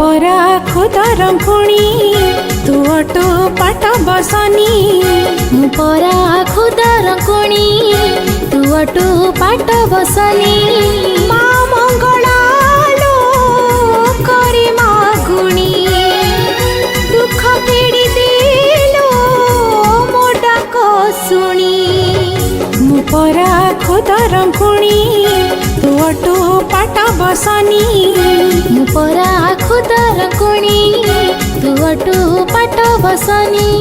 परा खुदर पुणी तू अटो पाट बसनी मु परा खुदर कुणी तू अटो पाट बसनी मा मंगला लो करी मागुणी दुख फेड़ी देलो मो डाक सुनी मु परा खुदर पुणी तू अटो पाट बसनी मु परा खुदर कुणी तू अटो पाट बसनी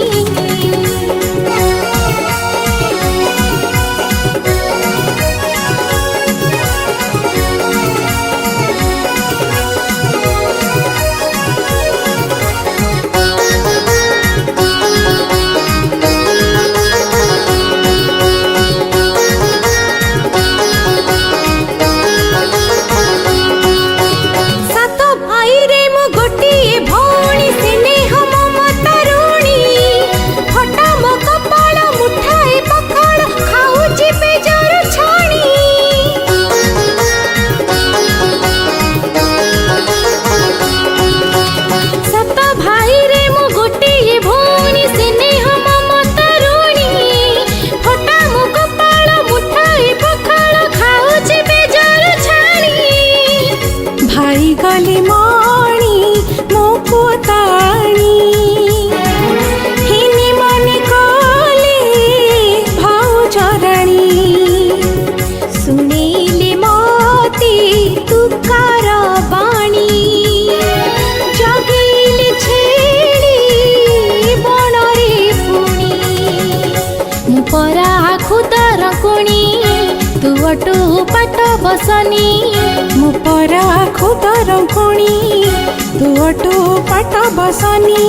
गली मणि मो पुताणी हिनी मनी कले भाउजराणी सुनिले मती तुकार बाणी जगैले छेड़ी बनरे पुणी मु परा खुदर कुणी तू अटो पाट बसनी मु परा खुदर पुणी तू अटो पाट बसनी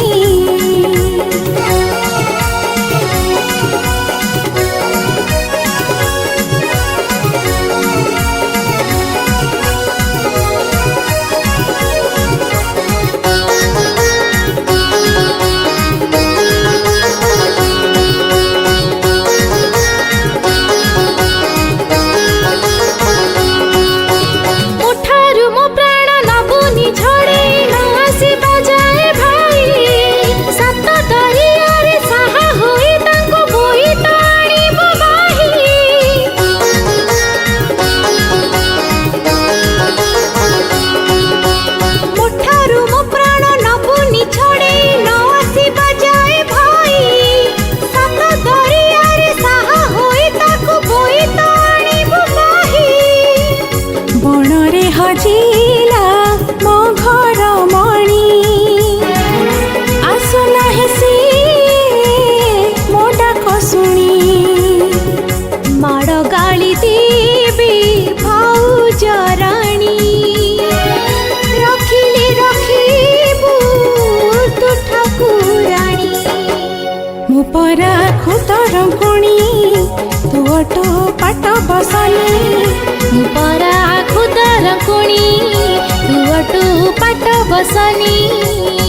हजिला मो घर मणि आसना हेसी मो डाक सुनी माड़ गाली देवी भाउजराणी रखिले रखिबू तू ठाकुराणी मु परा खुदर पुणी तू अटो पाट बसनी मु परा खुदर कुणी तू अटो पाट बसनी।